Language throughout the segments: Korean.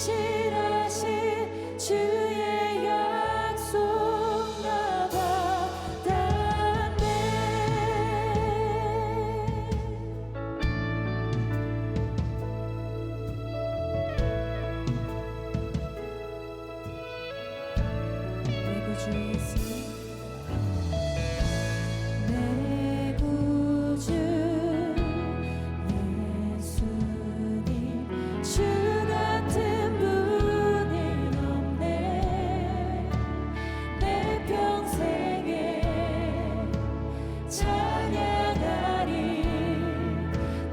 진실하신 주의 약속 나 받았네. 내 구주 예수님, 내 구주 예수님, 주 같은 분은 없네. 내 평생에 찬양하리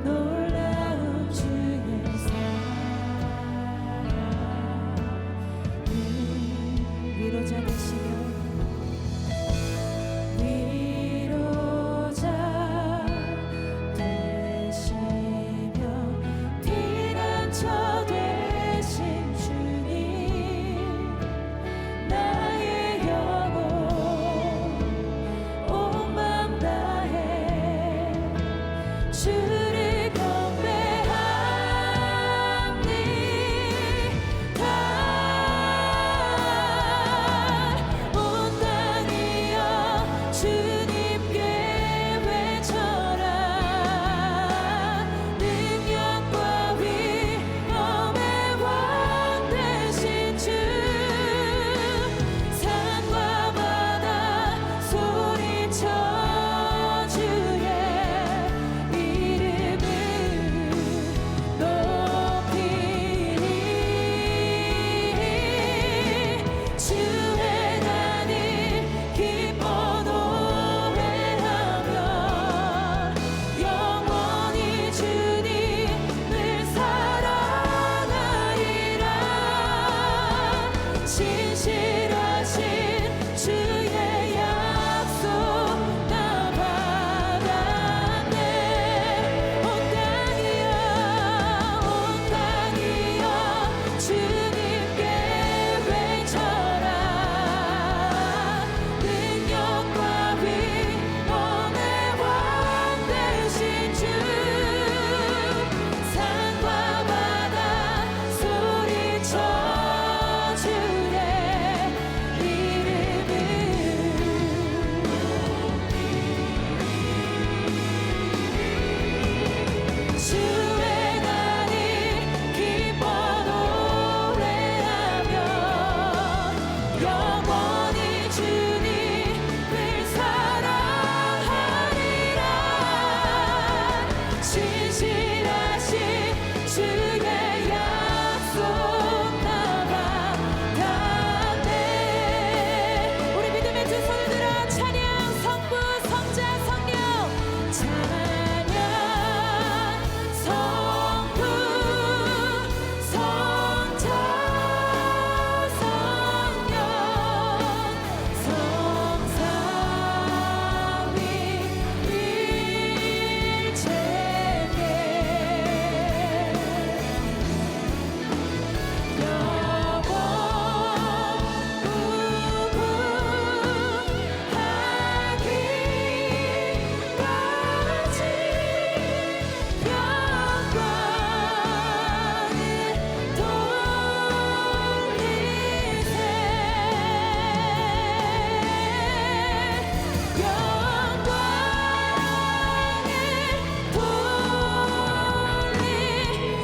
놀라운 주의 사랑을. 위로자 되시며 위로자 되시며 피난처 되신 주님, 나의 영혼 온 맘 다해 주를 경배합니다. 온 땅이여 주님께 외쳐라. 능력과 위엄의 왕 되신 주, 산과 바다 소리쳐 주의 이름을 높이리. 주의 단을 기뻐 노래하며 영원히 주님을 사랑하리라. 진실하신 주의 약속 나 받았네. 온 땅이여 주님께 외쳐라. 능력과 위엄의 왕 되신 주, 산과 바다 소리쳐 주의 이름을. 주의 단을 기뻐 노래하며 영원히 주님을 사랑하리라. 진실하신 주의 약속 나 받았네. 우리 믿음의 두 손을 들어 찬양, 성부 성자 성령. 찬양 성부 성자 성령, 성삼위 일체께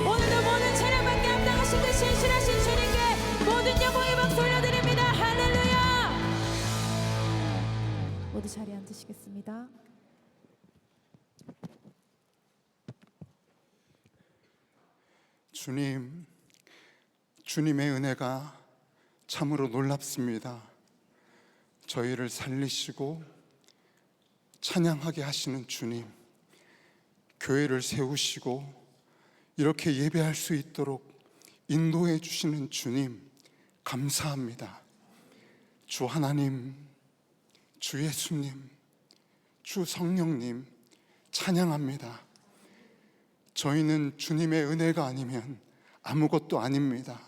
오늘도 모든 찬양받게 합당하신 그 신실하신 주님께 모든 영광의 박수 올려드립니다. 할렐루야. 모두 자리에 앉으시겠습니다. 주님, 주님의 은혜가 참으로 놀랍습니다. 저희를 살리시고 찬양하게 하시는 주님, 교회를 세우시고 이렇게 예배할 수 있도록 인도해 주시는 주님, 감사합니다. 주 하나님, 주 예수님, 주 성령님, 찬양합니다. 저희는 주님의 은혜가 아니면 아무것도 아닙니다.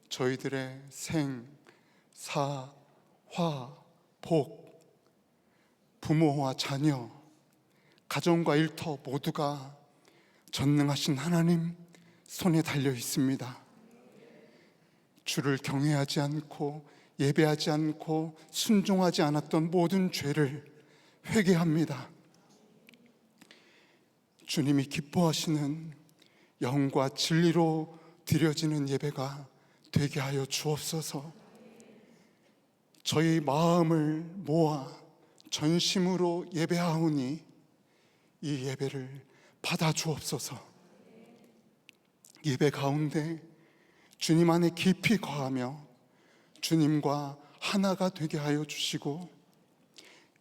저희들의 생, 사, 화, 복, 부모와 자녀, 가정과 일터 모두가 전능하신 하나님 손에 달려 있습니다. 주를 경외하지 않고 예배하지 않고 순종하지 않았던 모든 죄를 회개합니다. 주님이 기뻐하시는 영과 진리로 드려지는 예배가 되게 하여 주옵소서. 저희 마음을 모아 전심으로 예배하오니 이 예배를 받아 주옵소서. 예배 가운데 주님 안에 깊이 거하며 주님과 하나가 되게 하여 주시고,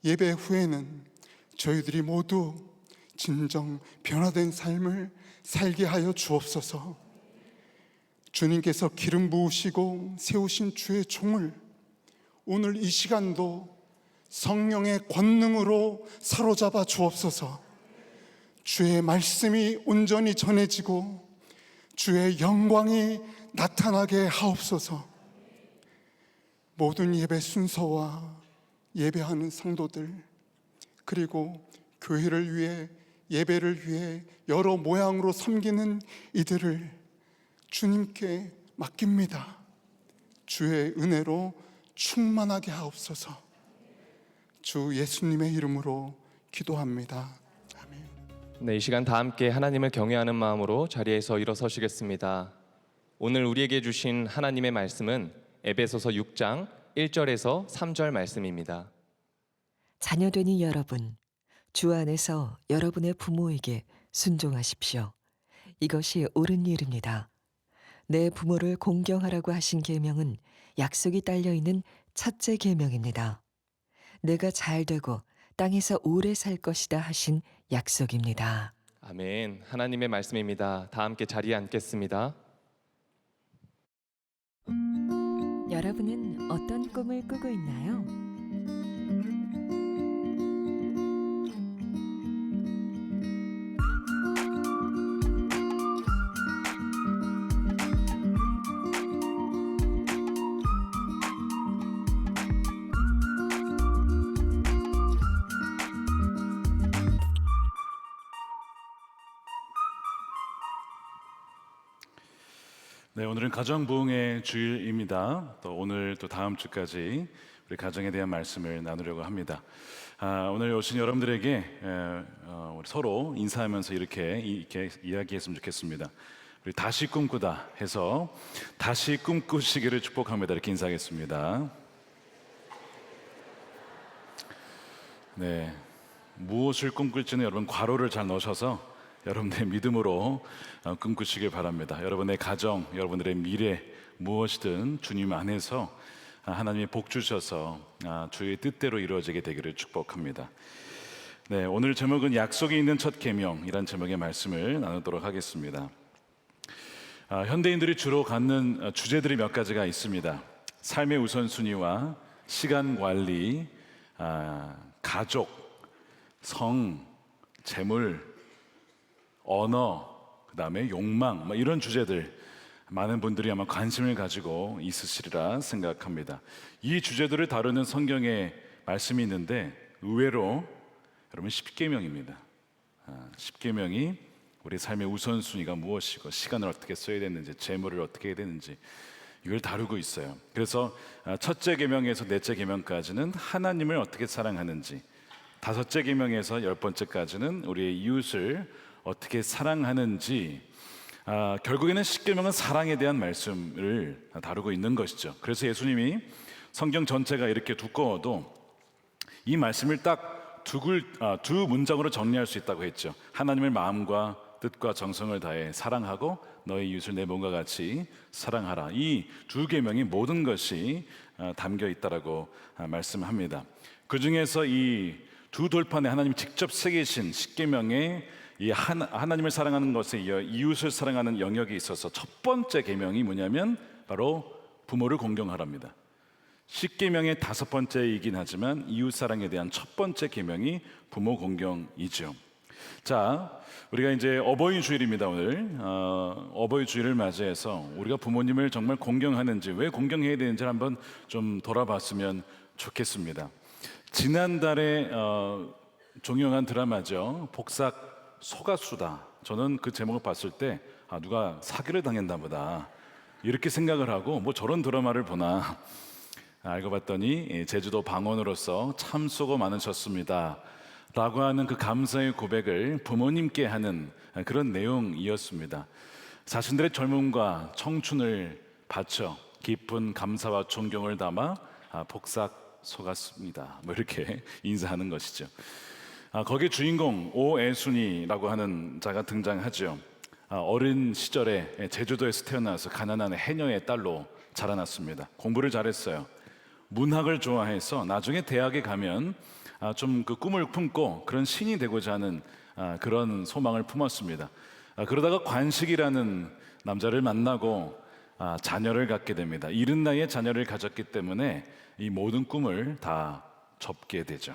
예배 후에는 저희들이 모두 진정 변화된 삶을 살게 하여 주옵소서. 주님께서 기름 부으시고 세우신 주의 종을 오늘 이 시간도 성령의 권능으로 사로잡아 주옵소서. 주의 말씀이 온전히 전해지고 주의 영광이 나타나게 하옵소서. 모든 예배 순서와 예배하는 성도들, 그리고 교회를 위해 예배를 위해 여러 모양으로 섬기는 이들을 주님께 맡깁니다. 주의 은혜로 충만하게 하옵소서. 주 예수님의 이름으로 기도합니다. 아멘. 네, 이 시간 다 함께 하나님을 경외하는 마음으로 자리에서 일어서시겠습니다. 오늘 우리에게 주신 하나님의 말씀은 에베소서 6장 1절에서 3절 말씀입니다. 자녀되니 여러분, 주 안에서 여러분의 부모에게 순종하십시오. 이것이 옳은 일입니다. 내 부모를 공경하라고 하신 계명은 약속이 딸려 있는 첫째 계명입니다. 내가 잘 되고 땅에서 오래 살 것이다 하신 약속입니다. 아멘. 하나님의 말씀입니다. 다 함께 자리에 앉겠습니다. 여러분은 어떤 꿈을 꾸고 있나요? 네, 오늘은 가정부흥의 주일입니다. 또 오늘 또 다음 주까지 우리 가정에 대한 말씀을 나누려고 합니다. 오늘 오신 여러분들에게 우리 서로 인사하면서 이렇게 이야기했으면 좋겠습니다. 우리 다시 꿈꾸다 해서 다시 꿈꾸시기를 축복합니다. 이렇게 인사하겠습니다. 네, 무엇을 꿈꿀지는 여러분 괄호를 잘 넣으셔서 여러분의 믿음으로 꿈꾸시길 바랍니다. 여러분의 가정, 여러분들의 미래 무엇이든 주님 안에서 하나님이 복 주셔서 주의 뜻대로 이루어지게 되기를 축복합니다. 네, 오늘 제목은 약속이 있는 첫 계명이란 제목의 말씀을 나누도록 하겠습니다. 현대인들이 주로 갖는 주제들이 몇 가지가 있습니다. 삶의 우선순위와 시간 관리, 가족, 성, 재물, 언어, 그 다음에 욕망, 이런 주제들 많은 분들이 아마 관심을 가지고 있으시리라 생각합니다. 이 주제들을 다루는 성경에 말씀이 있는데 의외로 여러분 10계명입니다. 10계명이 우리 삶의 우선순위가 무엇이고 시간을 어떻게 써야 되는지, 재물을 어떻게 해야 되는지 이걸 다루고 있어요. 그래서 첫째 계명에서 넷째 계명까지는 하나님을 어떻게 사랑하는지, 다섯째 계명에서 10번째까지는 우리의 이웃을 어떻게 사랑하는지, 결국에는 10계명은 사랑에 대한 말씀을 다루고 있는 것이죠. 그래서 예수님이 성경 전체가 이렇게 두꺼워도 이 말씀을 딱 두 문장으로 정리할 수 있다고 했죠. 하나님을 마음과 뜻과 정성을 다해 사랑하고 너의 이웃을 내 몸과 같이 사랑하라. 이 두 계명이 모든 것이 담겨 있다라고 말씀합니다. 그 중에서 이 두 돌판에 하나님이 직접 새기신 10계명의 이 하나님을 사랑하는 것에 이어 이웃을 사랑하는 영역이 있어서 첫 번째 계명이 뭐냐면 바로 부모를 공경하랍니다. 10계명의 다섯 번째이긴 하지만 이웃 사랑에 대한 첫 번째 계명이 부모 공경이죠. 자, 우리가 이제 어버이 주일입니다. 오늘 어버이 주일을 맞이해서 우리가 부모님을 정말 공경하는지, 왜 공경해야 되는지를 한번 좀 돌아봤으면 좋겠습니다. 지난달에 종영한 드라마죠. 복싹 소가수다. 저는 그 제목을 봤을 때 누가 사기를 당했나 보다 이렇게 생각을 하고 뭐 저런 드라마를 보나 알고 봤더니 제주도 방언으로서 참 수고 많으셨습니다 라고 하는 그 감사의 고백을 부모님께 하는 그런 내용이었습니다. 자신들의 젊음과 청춘을 바쳐 깊은 감사와 존경을 담아 복삭 속았습니다. 뭐 이렇게 인사하는 것이죠. 거기 주인공 오애순이라고 하는 자가 등장하죠. 어린 시절에 제주도에서 태어나서 가난한 해녀의 딸로 자라났습니다. 공부를 잘했어요. 문학을 좋아해서 나중에 대학에 가면 좀 그 꿈을 품고 그런 신이 되고자 하는 그런 소망을 품었습니다. 그러다가 관식이라는 남자를 만나고 자녀를 갖게 됩니다. 이른 나이에 자녀를 가졌기 때문에 이 모든 꿈을 다 접게 되죠.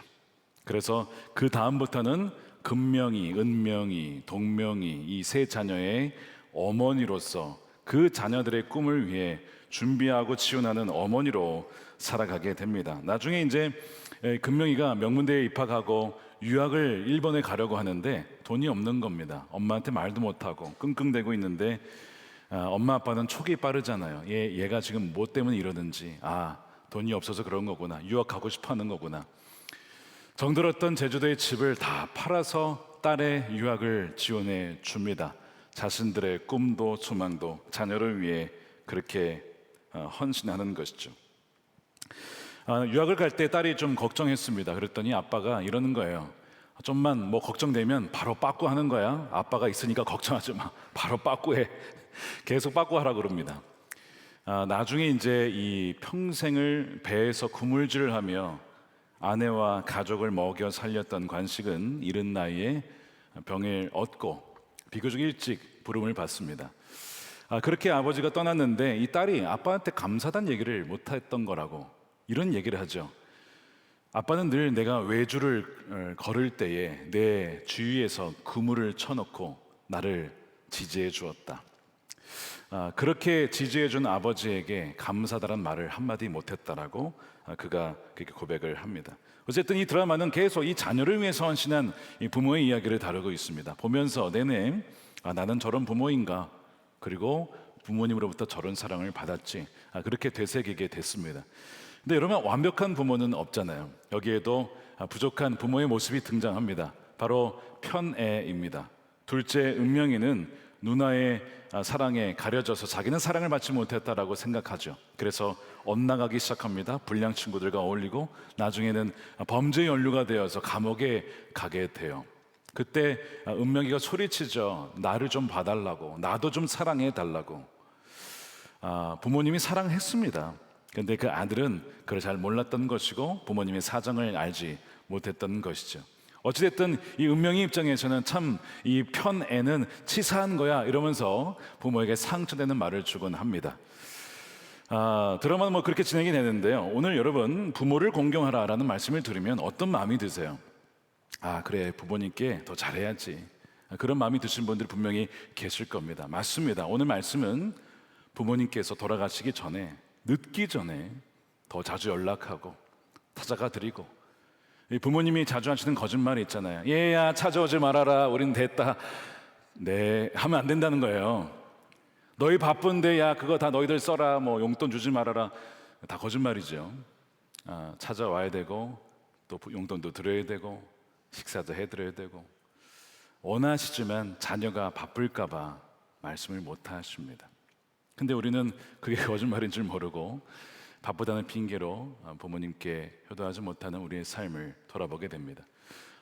그래서 그 다음부터는 금명이, 은명이, 동명이 이 세 자녀의 어머니로서 그 자녀들의 꿈을 위해 준비하고 지원하는 어머니로 살아가게 됩니다. 나중에 이제 금명이가 명문대에 입학하고 유학을 일본에 가려고 하는데 돈이 없는 겁니다. 엄마한테 말도 못하고 끙끙대고 있는데 엄마 아빠는 촉이 빠르잖아요. 얘가 지금 뭐 때문에 이러는지 돈이 없어서 그런 거구나. 유학 가고 싶어 하는 거구나. 정들었던 제주도의 집을 다 팔아서 딸의 유학을 지원해 줍니다. 자신들의 꿈도 소망도 자녀를 위해 그렇게 헌신하는 것이죠. 유학을 갈 때 딸이 좀 걱정했습니다. 그랬더니 아빠가 이러는 거예요. 좀만 뭐 걱정되면 바로 빠꾸 하는 거야. 아빠가 있으니까 걱정하지 마. 바로 빠꾸해. 계속 빠꾸하라 그럽니다. 나중에 이제 이 평생을 배에서 그물질을 하며 아내와 가족을 먹여 살렸던 관식은 이른 나이에 병을 얻고 비교적 일찍 부름을 받습니다. 그렇게 아버지가 떠났는데 이 딸이 아빠한테 감사하다는 얘기를 못했던 거라고 이런 얘기를 하죠. 아빠는 늘 내가 외주를 걸을 때에 내 주위에서 그물을 쳐놓고 나를 지지해 주었다. 그렇게 지지해 준 아버지에게 감사하다는 말을 한마디 못했다라고 그가 그렇게 고백을 합니다. 어쨌든 이 드라마는 계속 이 자녀를 위해서 헌신한 이 부모의 이야기를 다루고 있습니다. 보면서 내내 나는 저런 부모인가, 그리고 부모님으로부터 저런 사랑을 받았지, 그렇게 되새기게 됐습니다. 근데 여러분, 완벽한 부모는 없잖아요. 여기에도 부족한 부모의 모습이 등장합니다. 바로 편애입니다. 둘째 은명이는 누나의 사랑에 가려져서 자기는 사랑을 받지 못했다라고 생각하죠. 그래서 엇나가기 시작합니다. 불량 친구들과 어울리고 나중에는 범죄 연루가 되어서 감옥에 가게 돼요. 그때 은명이가 소리치죠. 나를 좀 봐달라고, 나도 좀 사랑해 달라고. 부모님이 사랑했습니다. 근데 그 아들은 그걸 잘 몰랐던 것이고 부모님의 사정을 알지 못했던 것이죠. 어찌됐든 이 은명이 입장에서는 참 이 편애는 치사한 거야 이러면서 부모에게 상처되는 말을 주곤 합니다. 드라마는 뭐 그렇게 진행이 되는데요. 오늘 여러분, 부모를 공경하라라는 말씀을 들으면 어떤 마음이 드세요? 그래, 부모님께 더 잘해야지. 그런 마음이 드신 분들이 분명히 계실 겁니다. 맞습니다. 오늘 말씀은 부모님께서 돌아가시기 전에, 늦기 전에 더 자주 연락하고 찾아가 드리고, 부모님이 자주 하시는 거짓말이 있잖아요. 얘야, 찾아오지 말아라, 우린 됐다. 네, 하면 안 된다는 거예요. 너희 바쁜데 야 그거 다 너희들 써라, 뭐 용돈 주지 말아라. 다 거짓말이죠. 찾아와야 되고 또 용돈도 드려야 되고 식사도 해드려야 되고, 원하시지만 자녀가 바쁠까 봐 말씀을 못 하십니다. 근데 우리는 그게 거짓말인 줄 모르고 바쁘다는 핑계로 부모님께 효도하지 못하는 우리의 삶을 돌아보게 됩니다.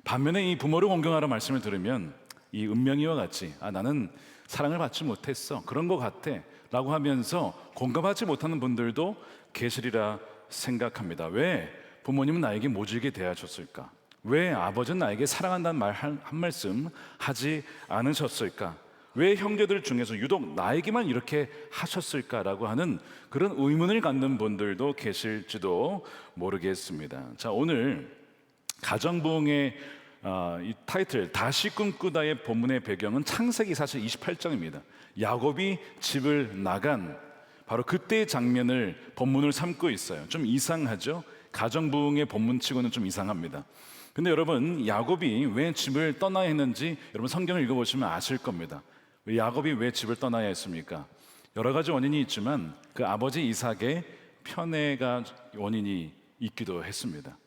반면에 이 부모를 공경하라 말씀을 들으면 이 은명이와 같이 나는 사랑을 받지 못했어, 그런 것 같아 라고 하면서 공감하지 못하는 분들도 계시리라 생각합니다. 왜 부모님은 나에게 모질게 대하셨을까? 왜 아버지는 나에게 사랑한다는 말 한 말씀 하지 않으셨을까? 왜 형제들 중에서 유독 나에게만 이렇게 하셨을까라고 하는 그런 의문을 갖는 분들도 계실지도 모르겠습니다. 자, 오늘 가정부흥의 이 타이틀 다시 꿈꾸다의 본문의 배경은 창세기 사실 28장입니다. 야곱이 집을 나간 바로 그때의 장면을 본문을 삼고 있어요. 좀 이상하죠? 가정부흥의 본문치고는 좀 이상합니다. 근데 여러분, 야곱이 왜 집을 떠나야 했는지 여러분 성경을 읽어보시면 아실 겁니다. 야곱이 왜 집을 떠나야 했습니까? 여러 가지 원인이 있지만 그 아버지 이삭의 편애가 원인이 있기도 했습니다.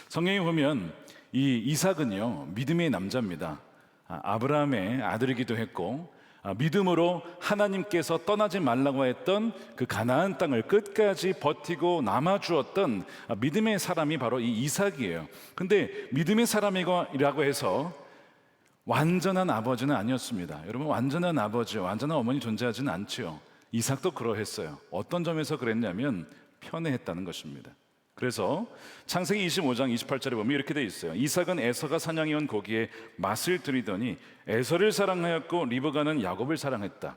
성경에 보면 이 이삭은요, 믿음의 남자입니다. 아브라함의 아들이기도 했고, 믿음으로 하나님께서 떠나지 말라고 했던 그 가나안 땅을 끝까지 버티고 남아주었던 믿음의 사람이 바로 이 이삭이에요. 근데 믿음의 사람이라고 해서 완전한 아버지는 아니었습니다. 여러분, 완전한 아버지, 완전한 어머니 존재하지는 않지요. 이삭도 그러했어요. 어떤 점에서 그랬냐면 편애했다는 것입니다. 그래서 창세기 25장 28절에 보면 이렇게 돼 있어요. 이삭은 에서가 사냥해온 고기에 맛을 들이더니 에서를 사랑하였고 리브가는 야곱을 사랑했다.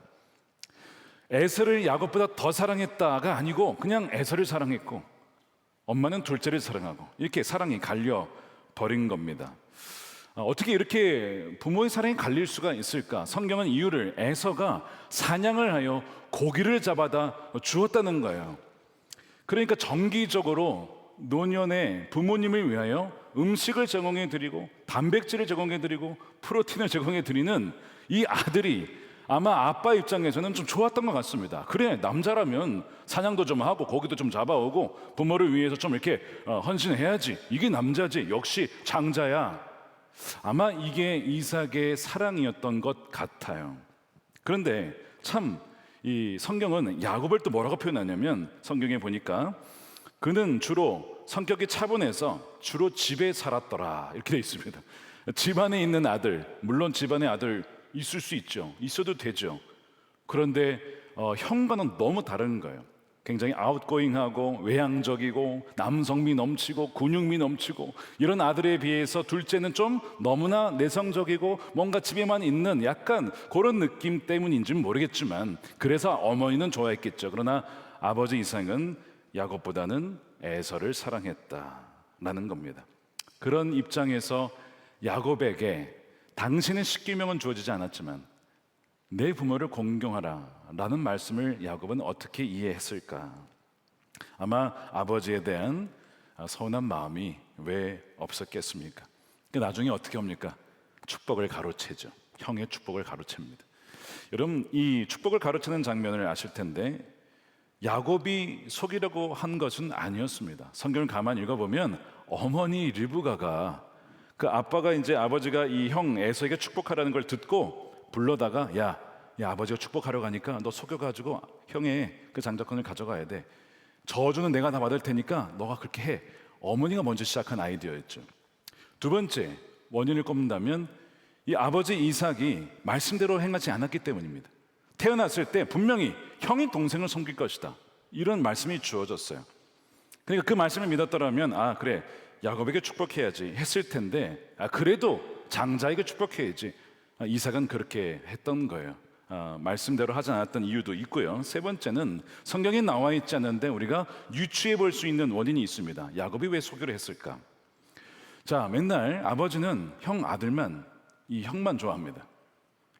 에서를 야곱보다 더 사랑했다가 아니고 그냥 에서를 사랑했고 엄마는 둘째를 사랑하고 이렇게 사랑이 갈려 버린 겁니다. 어떻게 이렇게 부모의 사랑이 갈릴 수가 있을까? 성경은 이유를 에서가 사냥을 하여 고기를 잡아다 주었다는 거예요. 그러니까 정기적으로 노년에 부모님을 위하여 음식을 제공해 드리고 단백질을 제공해 드리고 프로틴을 제공해 드리는 이 아들이 아마 아빠 입장에서는 좀 좋았던 것 같습니다. 그래, 남자라면 사냥도 좀 하고 고기도 좀 잡아오고 부모를 위해서 좀 이렇게 헌신해야지. 이게 남자지. 역시 장자야. 아마 이게 이삭의 사랑이었던 것 같아요. 그런데 참 이 성경은 야곱을 또 뭐라고 표현하냐면 성경에 보니까 그는 주로 성격이 차분해서 주로 집에 살았더라 이렇게 돼 있습니다. 집안에 있는 아들, 물론 집안에 아들 있을 수 있죠. 있어도 되죠. 그런데 형과는 너무 다른 거예요. 굉장히 아웃고잉하고 외향적이고 남성미 넘치고 근육미 넘치고 이런 아들에 비해서 둘째는 좀 너무나 내성적이고 뭔가 집에만 있는 약간 그런 느낌 때문인지는 모르겠지만 그래서 어머니는 좋아했겠죠. 그러나 아버지 이삭은 야곱보다는 에서를 사랑했다라는 겁니다. 그런 입장에서 야곱에게 당신의 십계명은 주어지지 않았지만 내 부모를 공경하라 라는 말씀을 야곱은 어떻게 이해했을까? 아마 아버지에 대한 서운한 마음이 왜 없었겠습니까? 나중에 어떻게 합니까? 축복을 가로채죠. 형의 축복을 가로챕니다. 여러분, 이 축복을 가로채는 장면을 아실 텐데 야곱이 속이려고 한 것은 아니었습니다. 성경을 가만히 읽어보면 어머니 리브가가 그 아빠가 이제 아버지가 이 형 에서에게 축복하라는 걸 듣고 불러다가 야 아버지가 축복하러 가니까 너 속여가지고 형의 그 장자권을 가져가야 돼. 저주는 내가 다 받을 테니까 너가 그렇게 해. 어머니가 먼저 시작한 아이디어였죠. 두 번째 원인을 꼽는다면 이 아버지 이삭이 말씀대로 행하지 않았기 때문입니다. 태어났을 때 분명히 형이 동생을 섬길 것이다 이런 말씀이 주어졌어요. 그러니까 그 말씀을 믿었더라면 그래 야곱에게 축복해야지 했을 텐데 그래도 장자에게 축복해야지. 이삭은 그렇게 했던 거예요. 말씀대로 하지 않았던 이유도 있고요. 세 번째는 성경에 나와 있지 않은데 우리가 유추해 볼 수 있는 원인이 있습니다. 야곱이 왜 소교를 했을까? 자, 맨날 아버지는 형 아들만 이 형만 좋아합니다.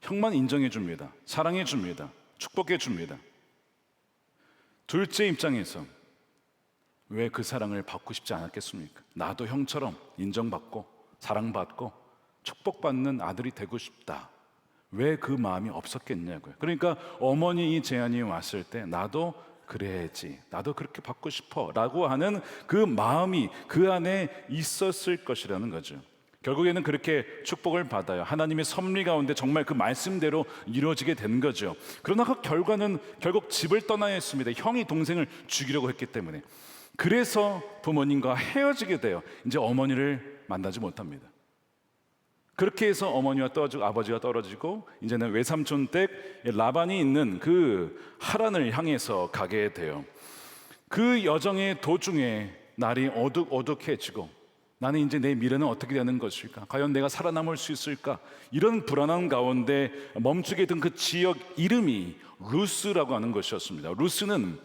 형만 인정해 줍니다. 사랑해 줍니다. 축복해 줍니다. 둘째 입장에서 왜 그 사랑을 받고 싶지 않았겠습니까? 나도 형처럼 인정받고 사랑받고 축복받는 아들이 되고 싶다. 왜 그 마음이 없었겠냐고요. 그러니까 어머니 이 제안이 왔을 때 나도 그래야지, 나도 그렇게 받고 싶어 라고 하는 그 마음이 그 안에 있었을 것이라는 거죠. 결국에는 그렇게 축복을 받아요. 하나님의 섭리 가운데 정말 그 말씀대로 이루어지게 된 거죠. 그러나 그 결과는 결국 집을 떠나야 했습니다. 형이 동생을 죽이려고 했기 때문에. 그래서 부모님과 헤어지게 돼요. 이제 어머니를 만나지 못합니다. 그렇게 해서 어머니와 떨어지고 아버지가 떨어지고 이제는 외삼촌 댁 라반이 있는 그 하란을 향해서 가게 돼요. 그 여정의 도중에 날이 어둑어둑해지고 나는 이제 내 미래는 어떻게 되는 것일까? 과연 내가 살아남을 수 있을까? 이런 불안한 가운데 멈추게 된 그 지역 이름이 루스라고 하는 것이었습니다. 루스는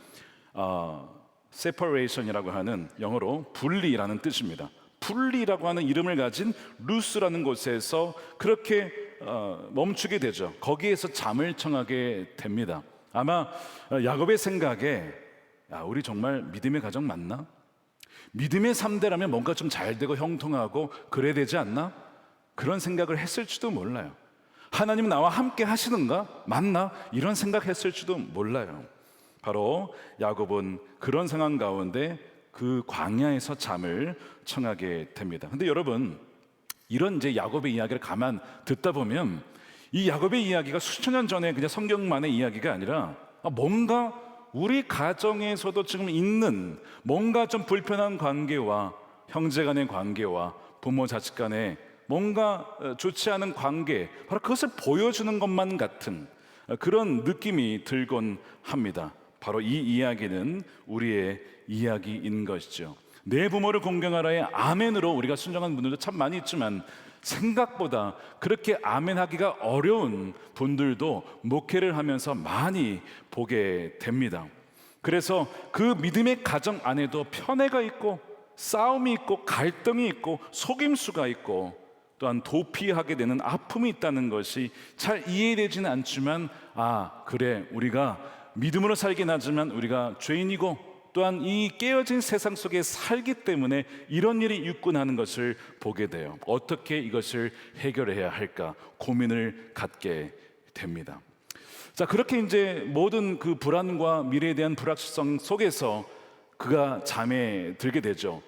separation이라고 하는 영어로 분리라는 뜻입니다. 분리라고 하는 이름을 가진 루스라는 곳에서 그렇게 멈추게 되죠. 거기에서 잠을 청하게 됩니다. 아마 야곱의 생각에 우리 정말 믿음의 가정 맞나? 믿음의 3대라면 뭔가 좀 잘 되고 형통하고 그래야 되지 않나? 그런 생각을 했을지도 몰라요. 하나님은 나와 함께 하시는가? 맞나? 이런 생각했을지도 몰라요. 바로 야곱은 그런 상황 가운데 그 광야에서 잠을 청하게 됩니다. 근데 여러분, 이런 이제 야곱의 이야기를 가만 듣다 보면 이 야곱의 이야기가 수천 년 전에 그냥 성경만의 이야기가 아니라 뭔가 우리 가정에서도 지금 있는 뭔가 좀 불편한 관계와 형제 간의 관계와 부모 자식 간의 뭔가 좋지 않은 관계, 바로 그것을 보여주는 것만 같은 그런 느낌이 들곤 합니다. 바로 이 이야기는 우리의 이야기인 것이죠. 내 부모를 공경하라의 아멘으로 우리가 순종한 분들도 참 많이 있지만 생각보다 그렇게 아멘하기가 어려운 분들도 목회를 하면서 많이 보게 됩니다. 그래서 그 믿음의 가정 안에도 편애가 있고 싸움이 있고 갈등이 있고 속임수가 있고 또한 도피하게 되는 아픔이 있다는 것이 잘 이해되지는 않지만 그래, 우리가 믿음으로 살긴 하지만 우리가 죄인이고 또한 이 깨어진 세상 속에 살기 때문에 이런 일이 있구나 하는 것을 보게 돼요. 어떻게 이것을 해결해야 할까 고민을 갖게 됩니다. 자, 그렇게 이제 모든 그 불안과 미래에 대한 불확실성 속에서 그가 잠에 들게 되죠.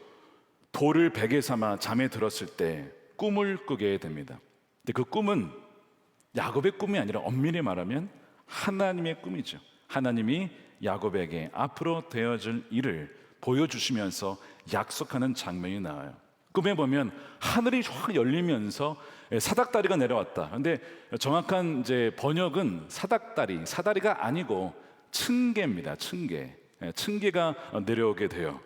돌을 베개 삼아 잠에 들었을 때 꿈을 꾸게 됩니다. 근데 그 꿈은 야곱의 꿈이 아니라 엄밀히 말하면 하나님의 꿈이죠. 하나님이 야곱에게 앞으로 되어질 일을 보여주시면서 약속하는 장면이 나와요. 꿈에 보면 하늘이 확 열리면서 사닥다리가 내려왔다. 근데 정확한 이제 번역은 사다리가 아니고 층계입니다. 층계가 내려오게 돼요.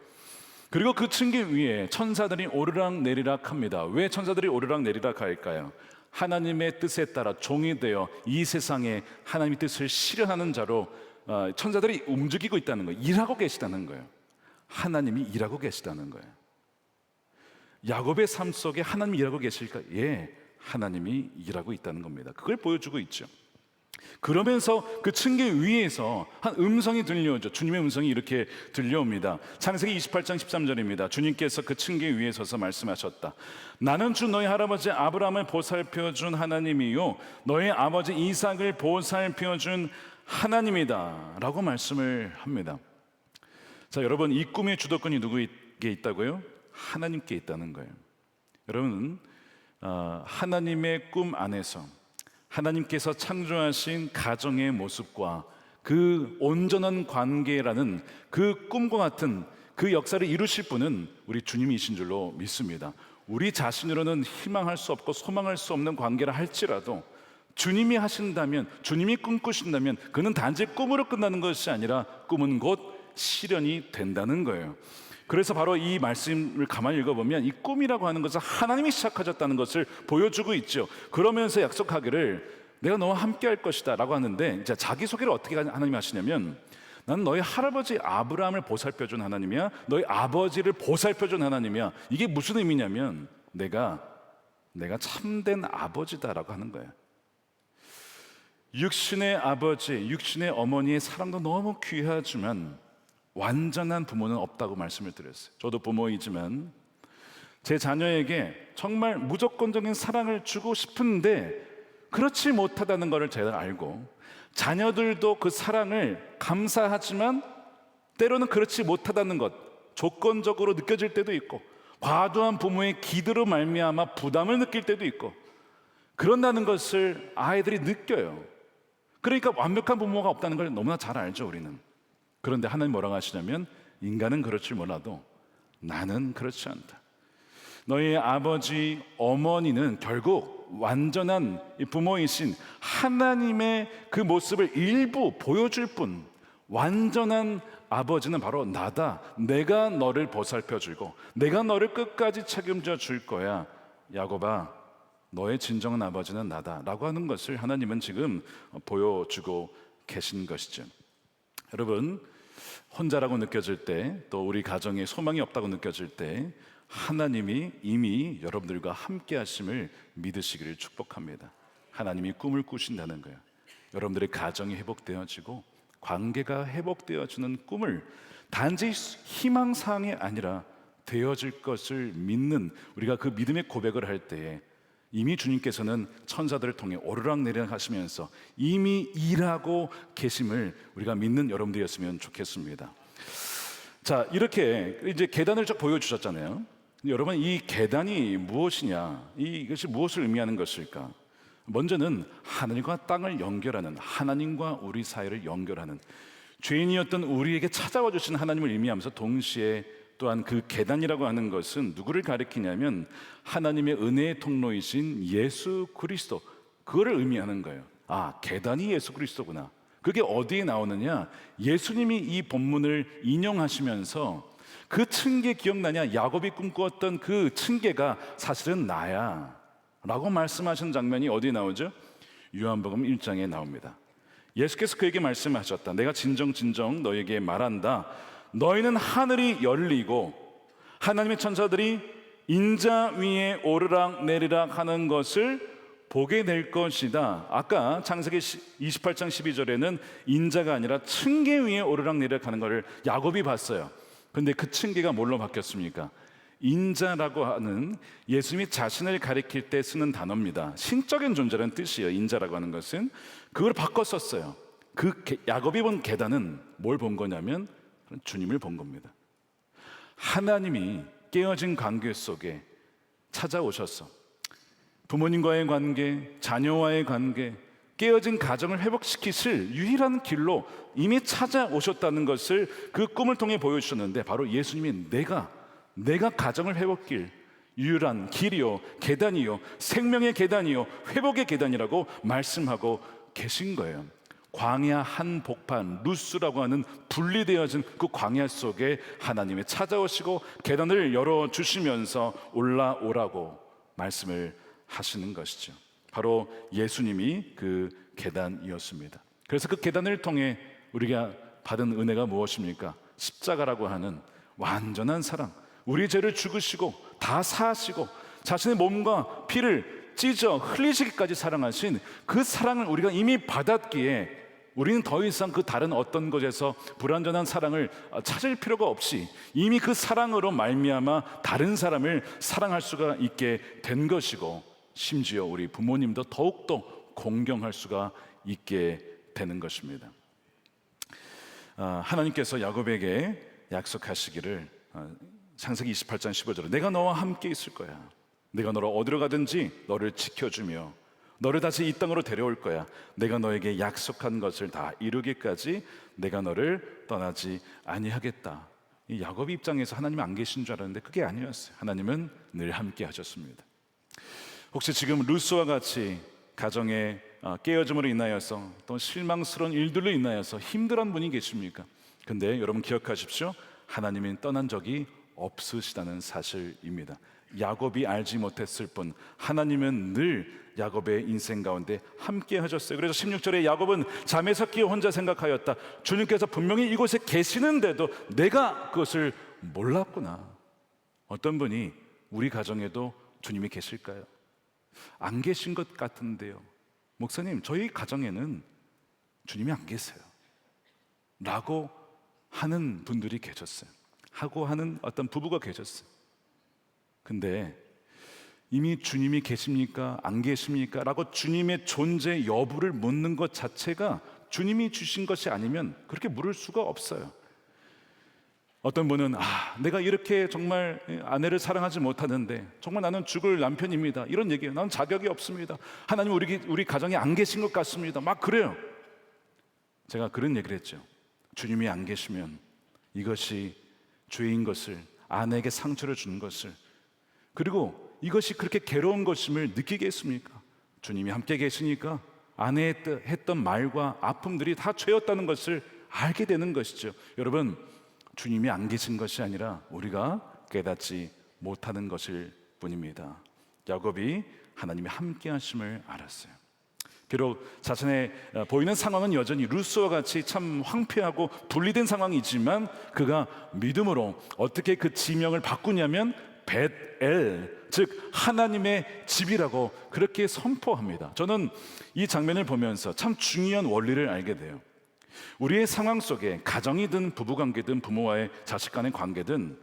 그리고 그 층계 위에 천사들이 오르락 내리락 합니다. 왜 천사들이 오르락 내리락 할까요? 하나님의 뜻에 따라 종이 되어 이 세상에 하나님의 뜻을 실현하는 자로 천사들이 움직이고 있다는 거예요. 일하고 계시다는 거예요. 하나님이 일하고 계시다는 거예요. 야곱의 삶 속에 하나님이 일하고 계실까? 예, 하나님이 일하고 있다는 겁니다. 그걸 보여주고 있죠. 그러면서 그 층계 위에서 한 음성이 들려오죠. 주님의 음성이 이렇게 들려옵니다. 창세기 28장 13절입니다. 주님께서 그 층계 위에 서서 말씀하셨다. 나는 주 너희 할아버지 아브라함을 보살펴준 하나님이요 너희 아버지 이삭을 보살펴준 하나님이다 라고 말씀을 합니다. 자, 여러분, 이 꿈의 주도권이 누구에게 있다고요? 하나님께 있다는 거예요. 여러분, 하나님의 꿈 안에서 하나님께서 창조하신 가정의 모습과 그 온전한 관계라는 그 꿈과 같은 그 역사를 이루실 분은 우리 주님이신 줄로 믿습니다. 우리 자신으로는 희망할 수 없고 소망할 수 없는 관계라 할지라도 주님이 하신다면, 주님이 꿈꾸신다면 그는 단지 꿈으로 끝나는 것이 아니라 꿈은 곧 실현이 된다는 거예요. 그래서 바로 이 말씀을 가만히 읽어보면 이 꿈이라고 하는 것은 하나님이 시작하셨다는 것을 보여주고 있죠. 그러면서 약속하기를 내가 너와 함께 할 것이다 라고 하는데, 이제 자기소개를 어떻게 하나님이 하시냐면 나는 너희 할아버지 아브라함을 보살펴준 하나님이야, 너희 아버지를 보살펴준 하나님이야. 이게 무슨 의미냐면 내가 참된 아버지다라고 하는 거예요. 육신의 아버지, 육신의 어머니의 사랑도 너무 귀하지만 완전한 부모는 없다고 말씀을 드렸어요. 저도 부모이지만 제 자녀에게 정말 무조건적인 사랑을 주고 싶은데 그렇지 못하다는 것을 제가 알고, 자녀들도 그 사랑을 감사하지만 때로는 그렇지 못하다는 것, 조건적으로 느껴질 때도 있고 과도한 부모의 기대로 말미암아 부담을 느낄 때도 있고 그런다는 것을 아이들이 느껴요. 그러니까 완벽한 부모가 없다는 걸 너무나 잘 알죠, 우리는. 그런데 하나님 뭐라고 하시냐면 인간은 그렇지 몰라도 나는 그렇지 않다. 너희 아버지, 어머니는 결국 완전한 부모이신 하나님의 그 모습을 일부 보여줄 뿐, 완전한 아버지는 바로 나다. 내가 너를 보살펴 주고 내가 너를 끝까지 책임져 줄 거야. 야곱아, 너의 진정한 아버지는 나다 라고 하는 것을 하나님은 지금 보여주고 계신 것이죠. 여러분, 혼자라고 느껴질 때, 또 우리 가정에 소망이 없다고 느껴질 때 하나님이 이미 여러분들과 함께 하심을 믿으시기를 축복합니다. 하나님이 꿈을 꾸신다는 거예요. 여러분들의 가정이 회복되어지고 관계가 회복되어지는 꿈을 단지 희망사항이 아니라 되어질 것을 믿는, 우리가 그 믿음의 고백을 할 때에 이미 주님께서는 천사들을 통해 오르락내리락 하시면서 이미 일하고 계심을 우리가 믿는 여러분들이었으면 좋겠습니다. 자, 이렇게 이제 계단을 쭉 보여주셨잖아요. 여러분, 이 계단이 무엇이냐, 이것이 무엇을 의미하는 것일까? 먼저는 하늘과 땅을 연결하는, 하나님과 우리 사이를 연결하는, 죄인이었던 우리에게 찾아와 주신 하나님을 의미하면서 동시에 또한 그 계단이라고 하는 것은 누구를 가리키냐면 하나님의 은혜의 통로이신 예수 그리스도, 그거를 의미하는 거예요. 아, 계단이 예수 그리스도구나. 그게 어디에 나오느냐? 예수님이 이 본문을 인용하시면서 그 층계 기억나냐? 야곱이 꿈꾸었던 그 층계가 사실은 나야 라고 말씀하신 장면이 어디에 나오죠? 요한복음 1장에 나옵니다. 예수께서 그에게 말씀하셨다. 내가 진정 너에게 말한다. 너희는 하늘이 열리고 하나님의 천사들이 인자 위에 오르락 내리락 하는 것을 보게 될 것이다. 아까 창세기 28장 12절에는 인자가 아니라 층계 위에 오르락 내리락 하는 것을 야곱이 봤어요. 근데 그 층계가 뭘로 바뀌었습니까? 인자라고 하는 예수님이 자신을 가리킬 때 쓰는 단어입니다. 신적인 존재라는 뜻이에요. 인자라고 하는 것은 그걸 바꿔 썼어요. 그 야곱이 본 계단은 뭘 본 거냐면 주님을 본 겁니다. 하나님이 깨어진 관계 속에 찾아오셔서 부모님과의 관계, 자녀와의 관계, 깨어진 가정을 회복시키실 유일한 길로 이미 찾아오셨다는 것을 그 꿈을 통해 보여주셨는데, 바로 예수님이 내가 가정을 회복길 유일한 길이요, 계단이요, 생명의 계단이요, 회복의 계단이라고 말씀하고 계신 거예요. 광야 한복판 루스라고 하는 분리되어진 그 광야 속에 하나님이 찾아오시고 계단을 열어주시면서 올라오라고 말씀을 하시는 것이죠. 바로 예수님이 그 계단이었습니다. 그래서 그 계단을 통해 우리가 받은 은혜가 무엇입니까? 십자가라고 하는 완전한 사랑, 우리 죄를 죽으시고 다 사하시고 자신의 몸과 피를 찢어 흘리시기까지 사랑하신 그 사랑을 우리가 이미 받았기에 우리는 더 이상 그 다른 어떤 것에서 불완전한 사랑을 찾을 필요가 없이 이미 그 사랑으로 말미암아 다른 사람을 사랑할 수가 있게 된 것이고, 심지어 우리 부모님도 더욱더 공경할 수가 있게 되는 것입니다. 하나님께서 야곱에게 약속하시기를 창세기 28장 15절에 내가 너와 함께 있을 거야. 내가 너를 어디로 가든지 너를 지켜주며 너를 다시 이 땅으로 데려올 거야. 내가 너에게 약속한 것을 다 이루기까지 내가 너를 떠나지 아니하겠다. 이 야곱의 입장에서 하나님은 안 계신 줄 알았는데 그게 아니었어요. 하나님은 늘 함께 하셨습니다. 혹시 지금 루스와 같이 가정의 깨어짐으로 인하여서 또 실망스러운 일들로 인하여서 힘들어한 분이 계십니까? 근데 여러분 기억하십시오. 하나님은 떠난 적이 없으시다는 사실입니다. 야곱이 알지 못했을 뿐 하나님은 늘 야곱의 인생 가운데 함께 하셨어요. 그래서 16절에 야곱은 잠에서 깨어 혼자 생각하였다. 주님께서 분명히 이곳에 계시는데도 내가 그것을 몰랐구나. 어떤 분이 우리 가정에도 주님이 계실까요? 안 계신 것 같은데요. 목사님, 저희 가정에는 주님이 안 계세요 라고 하는 분들이 계셨어요. 하고 하는 어떤 부부가 계셨어요. 근데 이미 주님이 계십니까? 안 계십니까? 라고 주님의 존재 여부를 묻는 것 자체가 주님이 주신 것이 아니면 그렇게 물을 수가 없어요. 어떤 분은 내가 이렇게 정말 아내를 사랑하지 못하는데 정말 나는 죽을 남편입니다, 이런 얘기예요. 나는 자격이 없습니다. 하나님 우리 가정에 안 계신 것 같습니다. 막 그래요. 제가 그런 얘기를 했죠. 주님이 안 계시면 이것이 죄인 것을, 아내에게 상처를 준 것을, 그리고 이것이 그렇게 괴로운 것임을 느끼겠습니까? 주님이 함께 계시니까 아내에 했던 말과 아픔들이 다 죄였다는 것을 알게 되는 것이죠. 여러분, 주님이 안 계신 것이 아니라 우리가 깨닫지 못하는 것일 뿐입니다. 야곱이 하나님이 함께 하심을 알았어요. 비록 자신의 보이는 상황은 여전히 루스와 같이 참 황폐하고 분리된 상황이지만 그가 믿음으로 어떻게 그 지명을 바꾸냐면 벳엘, 즉 하나님의 집이라고 그렇게 선포합니다. 저는 이 장면을 보면서 참 중요한 원리를 알게 돼요. 우리의 상황 속에 가정이든 부부관계든 부모와의 자식 간의 관계든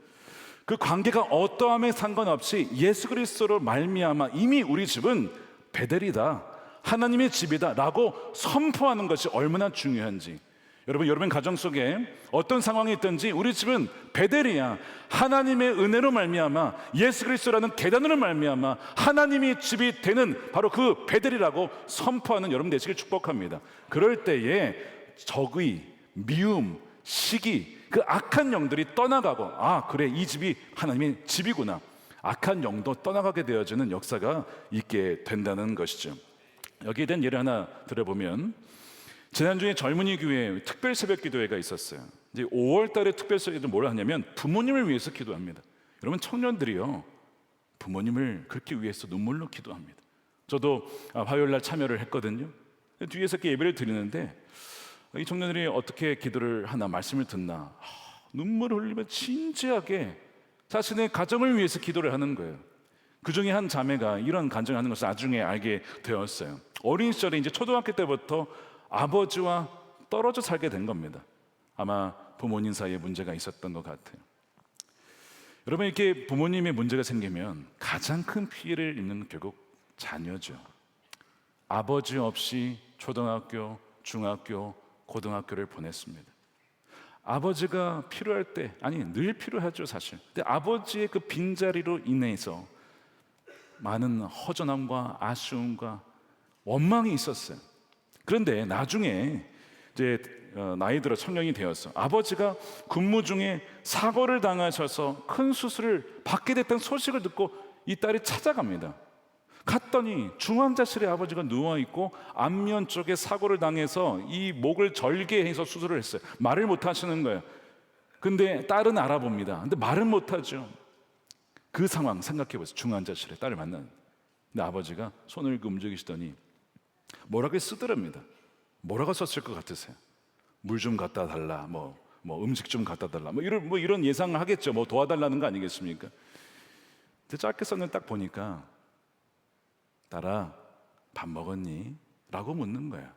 그 관계가 어떠함에 상관없이 예수 그리스도로 말미암아 이미 우리 집은 베델이다, 하나님의 집이다 라고 선포하는 것이 얼마나 중요한지. 여러분 가정 속에 어떤 상황이 있든지 우리 집은 베델이야, 하나님의 은혜로 말미암아 예수 그리스도라는 계단으로 말미암아 하나님이 집이 되는 바로 그 베델이라고 선포하는 여러분 되시길 축복합니다. 그럴 때에 적의, 미움, 시기, 그 악한 영들이 떠나가고, 아 그래 이 집이 하나님의 집이구나, 악한 영도 떠나가게 되어지는 역사가 있게 된다는 것이죠. 여기에 대한 예를 하나 들어보면, 지난주에 젊은이 교회 특별 새벽 기도회가 있었어요. 이제 5월 달에 특별 새벽 기도 뭘 하냐면 부모님을 위해서 기도합니다. 여러분 청년들이요, 부모님을 그렇게 위해서 눈물로 기도합니다. 저도 화요일 날 참여를 했거든요. 뒤에서 이렇게 예배를 드리는데 이 청년들이 어떻게 기도를 하나, 말씀을 듣나, 눈물을 흘리며 진지하게 자신의 가정을 위해서 기도를 하는 거예요. 그 중에 한 자매가 이런 간증을 하는 것을 나중에 알게 되었어요. 어린 시절에 이제 초등학교 때부터 아버지와 떨어져 살게 된 겁니다. 아마 부모님 사이에 문제가 있었던 것 같아요. 여러분, 이렇게 부모님의 문제가 생기면 가장 큰 피해를 입는 결국 자녀죠. 아버지 없이 초등학교, 중학교, 고등학교를 보냈습니다. 아버지가 필요할 때, 아니 늘 필요하죠 사실. 근데 아버지의 그 빈자리로 인해서 많은 허전함과 아쉬움과 원망이 있었어요. 그런데 나중에 이제 나이 들어 청년이 되었어. 아버지가 근무 중에 사고를 당하셔서 큰 수술을 받게 됐다는 소식을 듣고 이 딸이 찾아갑니다. 갔더니 중환자실에 아버지가 누워있고 안면 쪽에 사고를 당해서 이 목을 절개해서 수술을 했어요. 말을 못 하시는 거예요. 근데 딸은 알아봅니다. 근데 말은 못 하죠. 그 상황 생각해 보세요. 중환자실에 딸을 만난. 근데 아버지가 손을 이렇게 움직이시더니 뭐라고 쓰더랍니다. 뭐라고 썼을 것 같으세요? 물 좀 갖다 달라, 뭐 음식 좀 갖다 달라, 이런 예상을 하겠죠. 뭐 도와달라는 거 아니겠습니까? 근데 짧게 썼는데 딱 보니까 딸아 밥 먹었니? 라고 묻는 거야.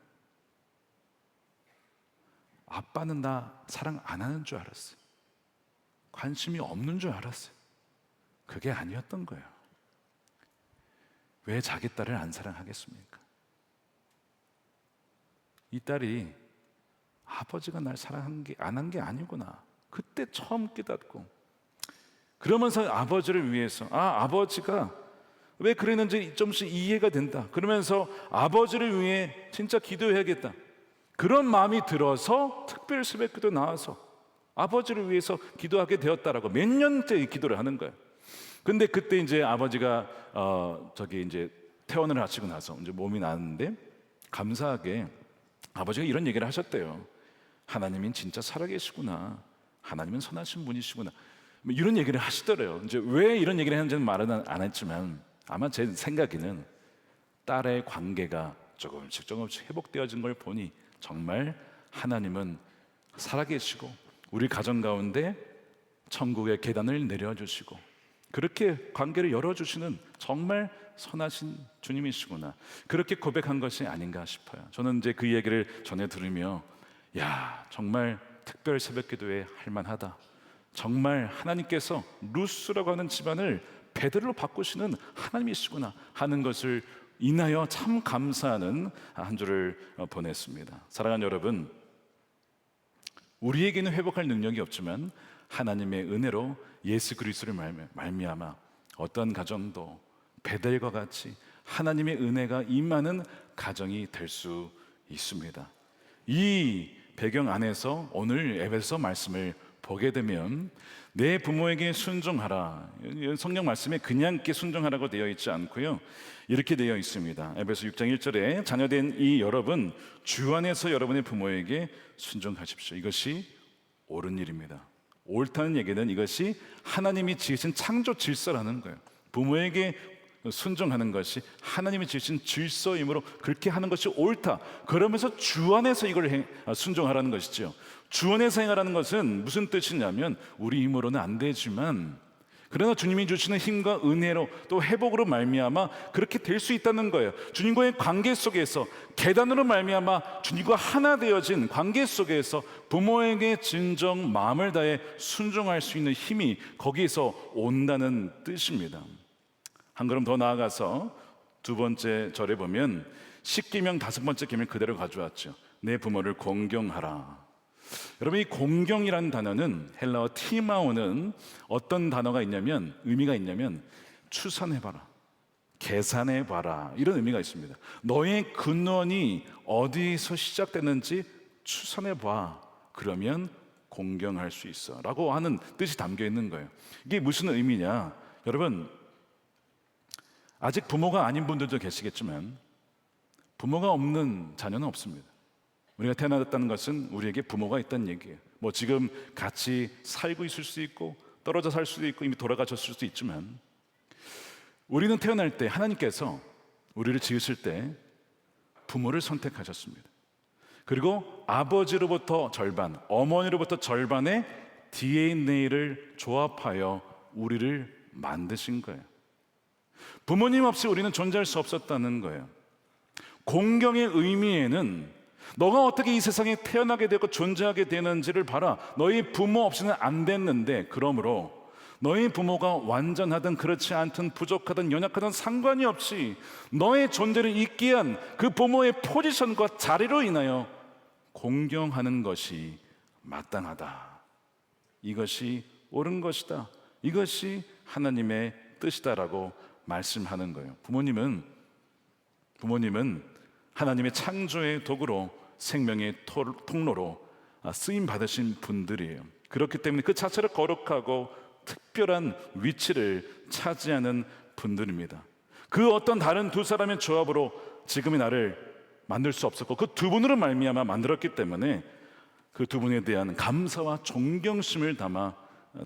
아빠는 나 사랑 안 하는 줄 알았어요. 관심이 없는 줄 알았어요. 그게 아니었던 거예요. 왜 자기 딸을 안 사랑하겠습니까? 이 딸이 아버지가 날 사랑한 게 안 한 게 아니구나, 그때 처음 깨닫고, 그러면서 아버지를 위해서 아버지가 왜 그랬는지 좀씩 이해가 된다. 그러면서 아버지를 위해 진짜 기도해야겠다, 그런 마음이 들어서 특별 새벽기도 나와서 아버지를 위해서 기도하게 되었다라고 몇 년째 기도를 하는 거예요. 근데 그때 이제 아버지가 이제 퇴원을 하시고 나서 이제 몸이 나았는데, 감사하게 아버지가 이런 얘기를 하셨대요. 하나님은 진짜 살아계시구나, 하나님은 선하신 분이시구나, 뭐 이런 얘기를 하시더래요. 이제 왜 이런 얘기를 했는지는 말은 안 했지만 아마 제 생각에는 딸의 관계가 조금씩 회복되어진 걸 보니 정말 하나님은 살아계시고 우리 가정 가운데 천국의 계단을 내려주시고 그렇게 관계를 열어주시는 정말 선하신 주님이시구나, 그렇게 고백한 것이 아닌가 싶어요. 저는 이제 그 얘기를 전해 들으며 정말 특별 새벽기도에 할만하다, 정말 하나님께서 루스라고 하는 집안을 베델로 바꾸시는 하나님이시구나 하는 것을 인하여 참 감사하는 한 주를 보냈습니다. 사랑하는 여러분, 우리에게는 회복할 능력이 없지만 하나님의 은혜로 예수 그리스도를 말미암아 어떤 가정도 베델과 같이 하나님의 은혜가 임하는 가정이 될 수 있습니다. 이 배경 안에서 오늘 에베소 말씀을 보게 되면 내 부모에게 순종하라, 성경 말씀에 그냥 이렇게 순종하라고 되어 있지 않고요, 이렇게 되어 있습니다. 에베소 6장 1절에 자녀된 이 여러분, 주 안에서 여러분의 부모에게 순종하십시오. 이것이 옳은 일입니다. 옳다는 얘기는 이것이 하나님이 지으신 창조 질서라는 거예요. 부모에게 순종하는 것이 하나님이 지으신 질서이므로 그렇게 하는 것이 옳다. 그러면서 주 안에서 이걸 순종하라는 것이죠. 주 안에서 행하라는 것은 무슨 뜻이냐면 우리 힘으로는 안 되지만 그러나 주님이 주시는 힘과 은혜로 또 회복으로 말미암아 그렇게 될 수 있다는 거예요. 주님과의 관계 속에서 계단으로 말미암아 주님과 하나 되어진 관계 속에서 부모에게 진정 마음을 다해 순종할 수 있는 힘이 거기에서 온다는 뜻입니다. 한 걸음 더 나아가서 두 번째 절에 보면 10계명 5번째 계명 그대로 가져왔죠. 내 부모를 공경하라. 여러분, 이 공경이라는 단어는 헬라어 티마오는 어떤 단어가 있냐면, 의미가 있냐면 추산해봐라, 계산해봐라, 이런 의미가 있습니다. 너의 근원이 어디서 시작되는지 추산해봐, 그러면 공경할 수 있어 라고 하는 뜻이 담겨 있는 거예요. 이게 무슨 의미냐, 여러분, 아직 부모가 아닌 분들도 계시겠지만 부모가 없는 자녀는 없습니다. 우리가 태어났다는 것은 우리에게 부모가 있다는 얘기예요. 뭐 지금 같이 살고 있을 수도 있고 떨어져 살 수도 있고 이미 돌아가셨을 수도 있지만, 우리는 태어날 때 하나님께서 우리를 지으실 때 부모를 선택하셨습니다. 그리고 아버지로부터 절반, 어머니로부터 절반의 DNA를 조합하여 우리를 만드신 거예요. 부모님 없이 우리는 존재할 수 없었다는 거예요. 공경의 의미에는 너가 어떻게 이 세상에 태어나게 되고 존재하게 되는지를 봐라. 너희 부모 없이는 안 됐는데, 그러므로 너희 부모가 완전하든 그렇지 않든 부족하든 연약하든 상관이 없이 너의 존재를 있게 한 그 부모의 포지션과 자리로 인하여 공경하는 것이 마땅하다. 이것이 옳은 것이다. 이것이 하나님의 뜻이다라고 말씀하는 거예요. 부모님은 하나님의 창조의 도구로, 생명의 통로로 쓰임 받으신 분들이에요. 그렇기 때문에 그 자체로 거룩하고 특별한 위치를 차지하는 분들입니다. 그 어떤 다른 두 사람의 조합으로 지금의 나를 만들 수 없었고, 그 두 분으로 말미암아 만들었기 때문에 그 두 분에 대한 감사와 존경심을 담아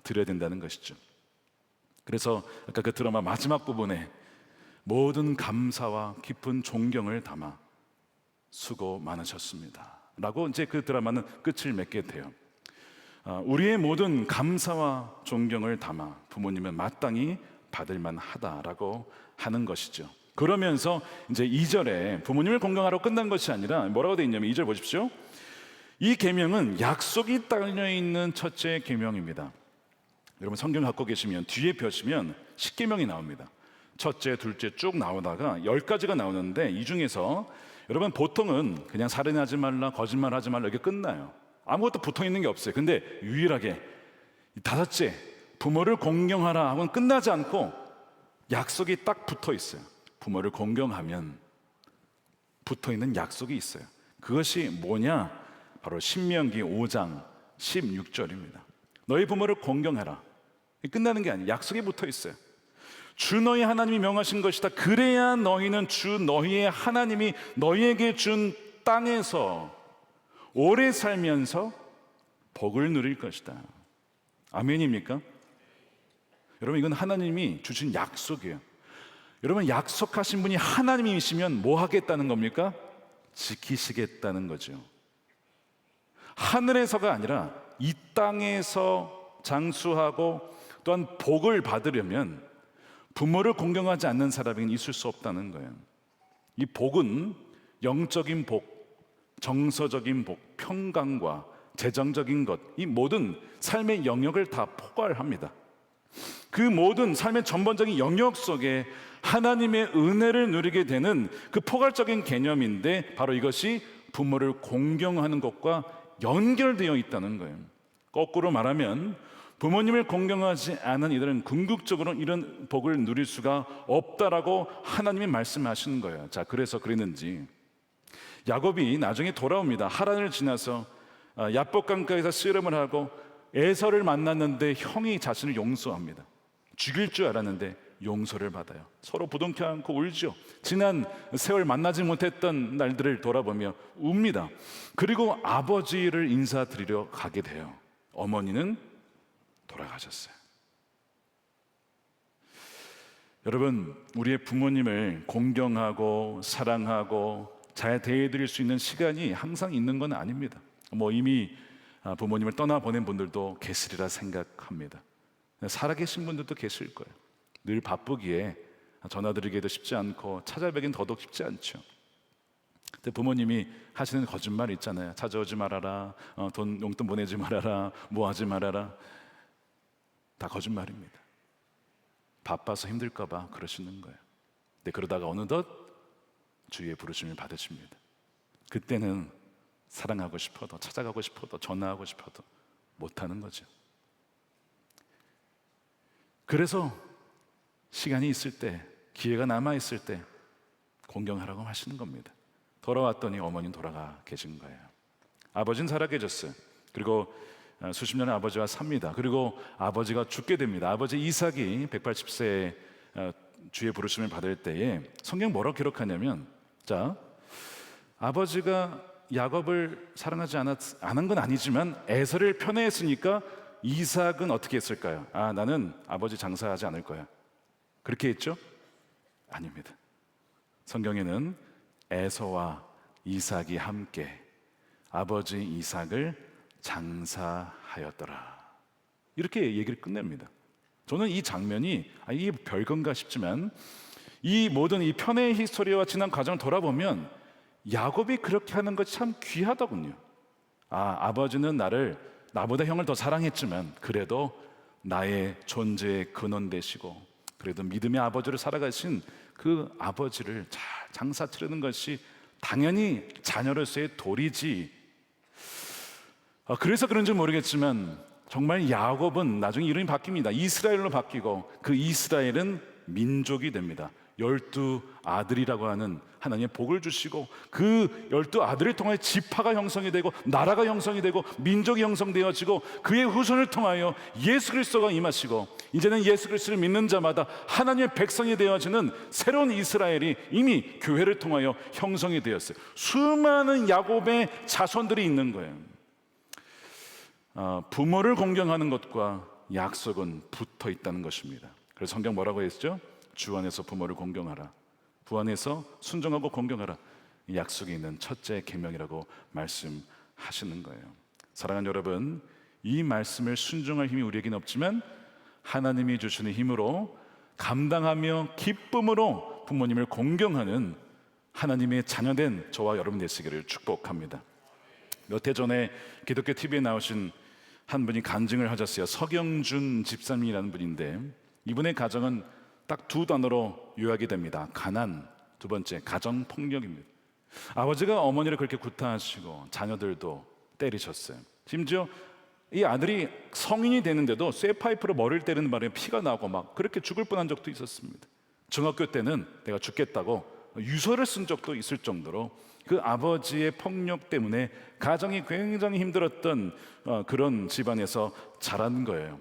드려야 된다는 것이죠. 그래서 아까 그 드라마 마지막 부분에 모든 감사와 깊은 존경을 담아 수고 많으셨습니다 라고 이제 그 드라마는 끝을 맺게 돼요. 우리의 모든 감사와 존경을 담아 부모님은 마땅히 받을 만하다라고 하는 것이죠. 그러면서 이제 2절에 부모님을 공경하라고 끝난 것이 아니라 뭐라고 되어 있냐면, 2절 보십시오. 이 계명은 약속이 딸려 있는 첫째 계명입니다. 여러분 성경 갖고 계시면 뒤에 펴시면 10계명이 나옵니다. 첫째, 둘째 쭉 나오다가 10가지가 나오는데, 이 중에서 여러분 보통은 그냥 살인하지 말라, 거짓말하지 말라 이렇게 끝나요. 아무것도 붙어 있는 게 없어요. 근데 유일하게 5째, 부모를 공경하라 하고는 끝나지 않고 약속이 딱 붙어 있어요. 부모를 공경하면 붙어 있는 약속이 있어요. 그것이 뭐냐? 바로 신명기 5장 16절입니다. 너희 부모를 공경해라. 끝나는 게 아니에요. 약속이 붙어 있어요. 주 너희 하나님이 명하신 것이다. 그래야 너희는 주 너희의 하나님이 너희에게 준 땅에서 오래 살면서 복을 누릴 것이다. 아멘입니까? 여러분, 이건 하나님이 주신 약속이에요. 여러분, 약속하신 분이 하나님이시면 뭐 하겠다는 겁니까? 지키시겠다는 거죠. 하늘에서가 아니라 이 땅에서 장수하고 또한 복을 받으려면 부모를 공경하지 않는 사람에게는 있을 수 없다는 거예요. 이 복은 영적인 복, 정서적인 복, 평강과 재정적인 것, 이 모든 삶의 영역을 다 포괄합니다. 그 모든 삶의 전반적인 영역 속에 하나님의 은혜를 누리게 되는 그 포괄적인 개념인데, 바로 이것이 부모를 공경하는 것과 연결되어 있다는 거예요. 거꾸로 말하면 부모님을 공경하지 않은 이들은 궁극적으로 이런 복을 누릴 수가 없다라고 하나님이 말씀하시는 거예요. 자, 그래서 그랬는지 야곱이 나중에 돌아옵니다. 하란을 지나서 야복강가에서 씨름을 하고 에서를 만났는데 형이 자신을 용서합니다. 죽일 줄 알았는데 용서를 받아요. 서로 부둥켜 안고 울죠. 지난 세월 만나지 못했던 날들을 돌아보며 웁니다. 그리고 아버지를 인사드리러 가게 돼요. 어머니는 돌아가셨어요. 여러분, 우리의 부모님을 공경하고 사랑하고 잘 대해드릴 수 있는 시간이 항상 있는 건 아닙니다. 이미 부모님을 떠나보낸 분들도 계시리라 생각합니다. 살아계신 분들도 계실 거예요. 늘 바쁘기에 전화드리기도 쉽지 않고 찾아뵈긴 더더욱 쉽지 않죠. 근데 부모님이 하시는 거짓말 있잖아요. 찾아오지 말아라, 돈 용돈 보내지 말아라, 뭐 하지 말아라. 다 거짓말입니다. 바빠서 힘들까 봐 그러시는 거예요. 근데 그러다가 어느덧 주의 부르심을 받으십니다. 그때는 사랑하고 싶어도, 찾아가고 싶어도, 전화하고 싶어도 못하는 거죠. 그래서 시간이 있을 때, 기회가 남아있을 때 공경하라고 하시는 겁니다. 돌아왔더니 어머니는 돌아가 계신 거예요. 아버지는 살아계셨어요. 그리고 수십 년을 아버지와 삽니다. 그리고 아버지가 죽게 됩니다. 아버지 이삭이 180세에 주의 부르심을 받을 때에 성경 뭐라고 기록하냐면, 자, 아버지가 야곱을 사랑하지 않은 건 아니지만 에서를 편애했으니까 이삭은 어떻게 했을까요? 나는 아버지 장사하지 않을 거야. 그렇게 했죠? 아닙니다. 성경에는 에서와 이삭이 함께 아버지 이삭을 장사하였더라. 이렇게 얘기를 끝냅니다. 저는 이 장면이 이게 별건가 싶지만 이 모든 이 편의 히스토리와 지난 과정을 돌아보면 야곱이 그렇게 하는 것이 참 귀하더군요. 아버지는 나보다 형을 더 사랑했지만 그래도 나의 존재의 근원 되시고 그래도 믿음의 아버지를 살아가신 그 아버지를 잘 장사 치르는 것이 당연히 자녀로서의 도리지. 그래서 그런지 모르겠지만 정말 야곱은 나중에 이름이 바뀝니다. 이스라엘로 바뀌고 그 이스라엘은 민족이 됩니다. 12아들이라고 하는 하나님의 복을 주시고 그 12아들을 통해 지파가 형성이 되고 나라가 형성이 되고 민족이 형성되어지고 그의 후손을 통하여 예수 그리스도가 임하시고 이제는 예수 그리스도를 믿는 자마다 하나님의 백성이 되어지는 새로운 이스라엘이 이미 교회를 통하여 형성이 되었어요. 수많은 야곱의 자손들이 있는 거예요. 부모를 공경하는 것과 약속은 붙어 있다는 것입니다. 그래서 성경 뭐라고 했죠? 주 안에서 부모를 공경하라, 부 안에서 순종하고 공경하라. 약속이 있는 첫째 계명이라고 말씀하시는 거예요. 사랑하는 여러분, 이 말씀을 순종할 힘이 우리에게는 없지만 하나님이 주시는 힘으로 감당하며 기쁨으로 부모님을 공경하는 하나님의 자녀된 저와 여러분 되시기를 축복합니다. 몇 해 전에 기독교 TV에 나오신 한 분이 간증을 하셨어요. 서경준 집사님이라는 분인데 이분의 가정은 딱 두 단어로 요약이 됩니다. 가난, 두 번째 가정폭력입니다. 아버지가 어머니를 그렇게 구타하시고 자녀들도 때리셨어요. 심지어 이 아들이 성인이 되는데도 쇠파이프로 머리를 때리는 바람에 피가 나고 막 그렇게 죽을 뻔한 적도 있었습니다. 중학교 때는 내가 죽겠다고 유서를 쓴 적도 있을 정도로 그 아버지의 폭력 때문에 가정이 굉장히 힘들었던 그런 집안에서 자란 거예요.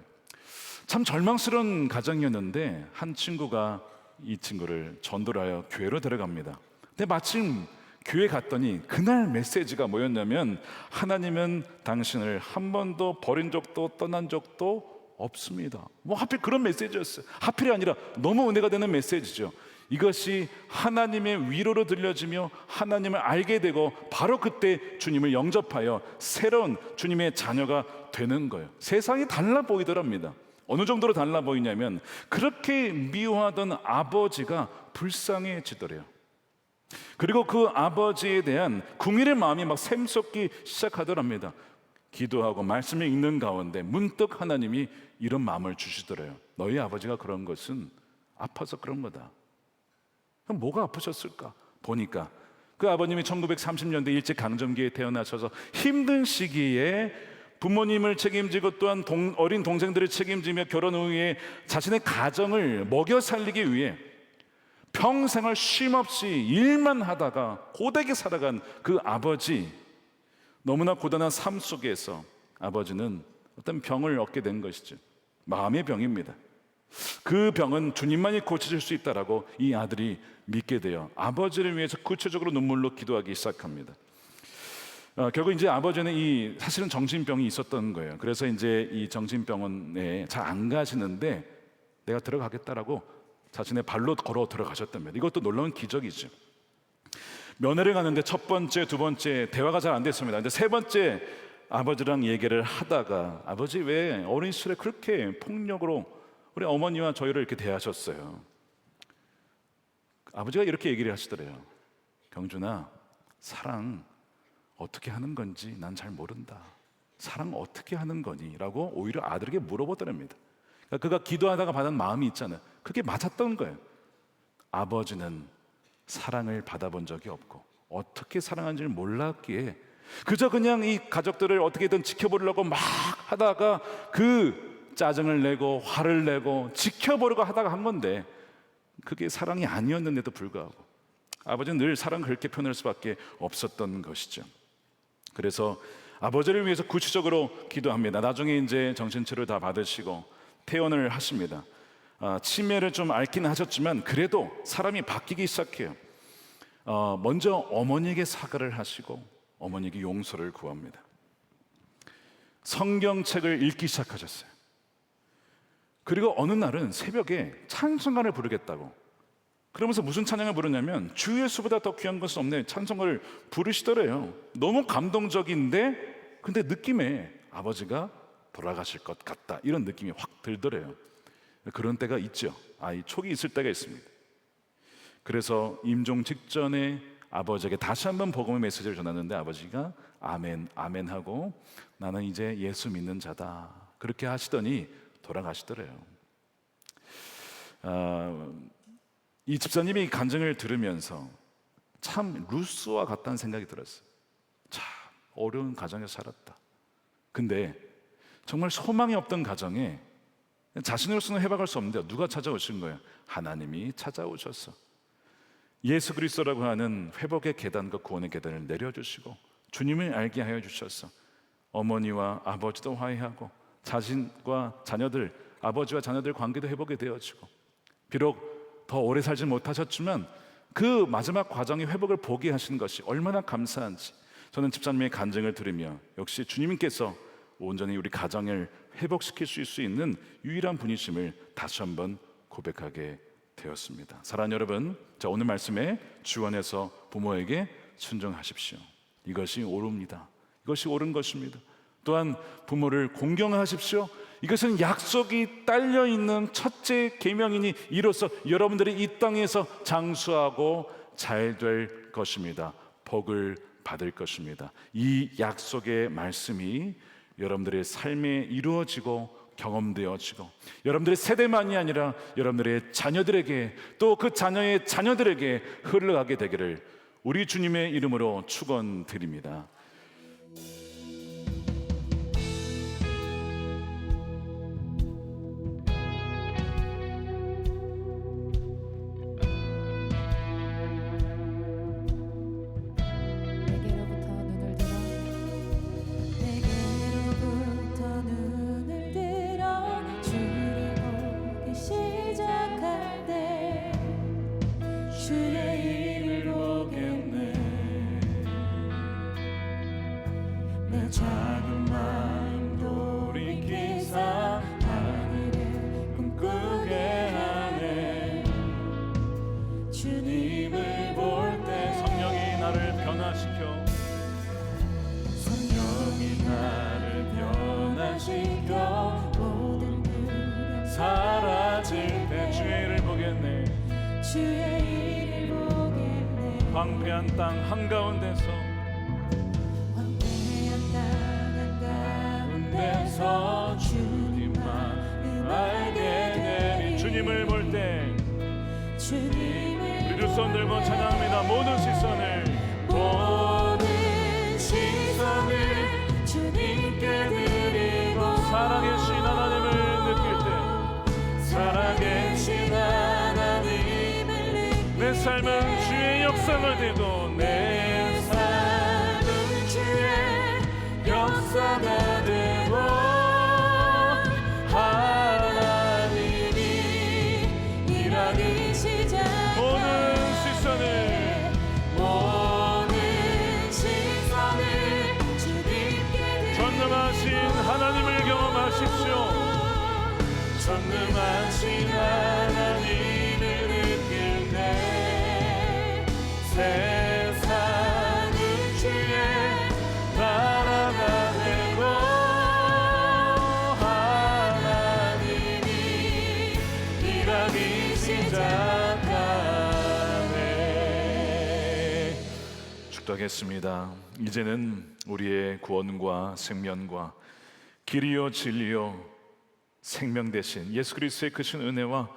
참 절망스러운 가정이었는데 한 친구가 이 친구를 전도를 하여 교회로 데려갑니다. 근데 마침 교회 갔더니 그날 메시지가 뭐였냐면 하나님은 당신을 한 번도 버린 적도 떠난 적도 없습니다. 뭐 하필 그런 메시지였어요. 하필이 아니라 너무 은혜가 되는 메시지죠. 이것이 하나님의 위로로 들려지며 하나님을 알게 되고 바로 그때 주님을 영접하여 새로운 주님의 자녀가 되는 거예요. 세상이 달라 보이더랍니다. 어느 정도로 달라 보이냐면 그렇게 미워하던 아버지가 불쌍해지더래요. 그리고 그 아버지에 대한 궁일의 마음이 막 샘솟기 시작하더랍니다. 기도하고 말씀을 읽는 가운데 문득 하나님이 이런 마음을 주시더래요. 너희 아버지가 그런 것은 아파서 그런 거다. 그럼 뭐가 아프셨을까? 보니까 그 아버님이 1930년대 일제강점기에 태어나셔서 힘든 시기에 부모님을 책임지고 또한 어린 동생들을 책임지며 결혼 후에 자신의 가정을 먹여 살리기 위해 평생을 쉼없이 일만 하다가 고되게 살아간 그 아버지, 너무나 고단한 삶 속에서 아버지는 어떤 병을 얻게 된 것이죠. 마음의 병입니다. 그 병은 주님만이 고쳐줄 수 있다라고 이 아들이 믿게 되어 아버지를 위해서 구체적으로 눈물로 기도하기 시작합니다. 결국 이제 아버지는 사실은 정신병이 있었던 거예요. 그래서 이제 이 정신병원에 잘 안 가시는데 내가 들어가겠다라고 자신의 발로 걸어 들어가셨답니다. 이것도 놀라운 기적이죠. 면회를 가는데 첫 번째, 두 번째 대화가 잘 안 됐습니다. 근데 세 번째 아버지랑 얘기를 하다가 아버지 왜 어린 시절에 그렇게 폭력으로 우리 어머니와 저희를 이렇게 대하셨어요? 아버지가 이렇게 얘기를 하시더래요. 경준아, 사랑 어떻게 하는 건지 난 잘 모른다. 사랑 어떻게 하는 거니? 라고 오히려 아들에게 물어보더랍니다. 그러니까 그가 기도하다가 받은 마음이 있잖아요. 그게 맞았던 거예요. 아버지는 사랑을 받아본 적이 없고 어떻게 사랑하는지를 몰랐기에 그저 그냥 이 가족들을 어떻게든 지켜보려고 막 하다가 그 짜증을 내고 화를 내고 지켜보려고 하다가 한 건데 그게 사랑이 아니었는데도 불구하고 아버지는 늘 사랑을 그렇게 표현할 수밖에 없었던 것이죠. 그래서 아버지를 위해서 구체적으로 기도합니다. 나중에 이제 정신치료를 다 받으시고 퇴원을 하십니다. 치매를 좀 앓긴 하셨지만 그래도 사람이 바뀌기 시작해요. 먼저 어머니에게 사과를 하시고 어머니에게 용서를 구합니다. 성경책을 읽기 시작하셨어요. 그리고 어느 날은 새벽에 찬송가를 부르겠다고, 그러면서 무슨 찬양을 부르냐면 주 예수보다 더 귀한 것은 없네 찬송가를 부르시더래요. 너무 감동적인데 근데 느낌에 아버지가 돌아가실 것 같다 이런 느낌이 확 들더래요. 그런 때가 있죠. 이 촉이 있을 때가 있습니다. 그래서 임종 직전에 아버지에게 다시 한번 복음의 메시지를 전했는데 아버지가 아멘 아멘 하고 나는 이제 예수 믿는 자다 그렇게 하시더니 돌아가시더래요. 이 집사님이 간증을 들으면서 참 루스와 같다는 생각이 들었어요. 참 어려운 가정에서 살았다. 근데 정말 소망이 없던 가정에 자신으로서는 해박할 수 없는데 누가 찾아오신 거예요? 하나님이 찾아오셔서 예수 그리스도라고 하는 회복의 계단과 구원의 계단을 내려주시고 주님을 알게 하여 주셔서 어머니와 아버지도 화해하고 자신과 자녀들, 아버지와 자녀들 관계도 회복이 되어지고 비록 더 오래 살지 못하셨지만 그 마지막 과정의 회복을 보게 하신 것이 얼마나 감사한지 저는 집사님의 간증을 들으며 역시 주님께서 온전히 우리 가정을 회복시킬 수 있는 유일한 분이심을 다시 한번 고백하게 되었습니다. 사랑하는 여러분, 자, 오늘 말씀에 주 안에서 부모에게 순종하십시오. 이것이 옳습니다. 이것이 옳은 것입니다. 또한 부모를 공경하십시오. 이것은 약속이 딸려 있는 첫째 계명이니 이로써 여러분들이 이 땅에서 장수하고 잘 될 것입니다. 복을 받을 것입니다. 이 약속의 말씀이 여러분들의 삶에 이루어지고 경험되어지고 여러분들의 세대만이 아니라 여러분들의 자녀들에게 또 그 자녀의 자녀들에게 흘러가게 되기를 우리 주님의 이름으로 축원드립니다. 내게로부터 눈을 들어 주를 보기 시작할 때 주의 일을 보겠네. 내 작은 마음 돌이키사 하늘을 꿈꾸게 하네. 주님을 볼 때 성령이 나를 변화시켜 나를 변화시켜 모든 두려움 사라질 때 주의 일을 보겠네. 주의 일을 보겠네. 황폐한 땅 한가운데서 황폐한 땅 한가운데서 주님만 알게 되리. 주님을 볼 때 주님을 우리 두 손 들고 찬양합니다. 모든 시선을 모든 시선을 주님께 드리고 살아계신 하나님을 느낄 때 살아계신 하나님을 느낄 내 삶은 주의 역사가 되고 내 삶은 주의 역사가 되고 하나님이 일하기 시작할 모든 시선을 모든 시선을 주님께 전능하신 하나님을 경험하십시오. 전능하신 하나님을 느낄 때 세상은 주의 나라가 되고 기도하겠습니다. 이제는 우리의 구원과 생명과 길이요 진리요 생명 되신 예수 그리스도의 크신 은혜와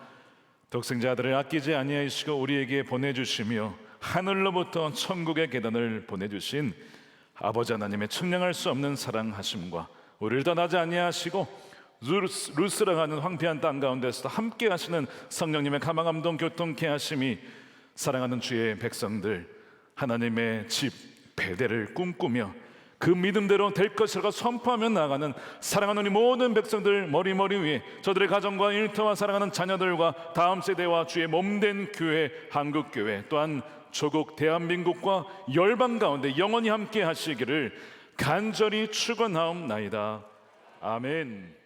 독생자들을 아끼지 아니하시고 우리에게 보내주시며 하늘로부터 천국의 계단을 보내주신 아버지 하나님의 측량할 수 없는 사랑하심과 우리를 떠나지 아니하시고 루스라 하는 황폐한 땅 가운데서도 함께 하시는 성령님의 가망감동 교통케 하심이 사랑하는 주의 백성들 하나님의 집 배대를 꿈꾸며 그 믿음대로 될 것이라고 선포하며 나아가는 사랑하는 우리 모든 백성들 머리 위에 저들의 가정과 일터와 사랑하는 자녀들과 다음 세대와 주의 몸된 교회 한국교회 또한 조국 대한민국과 열방 가운데 영원히 함께 하시기를 간절히 축원하옵나이다. 아멘.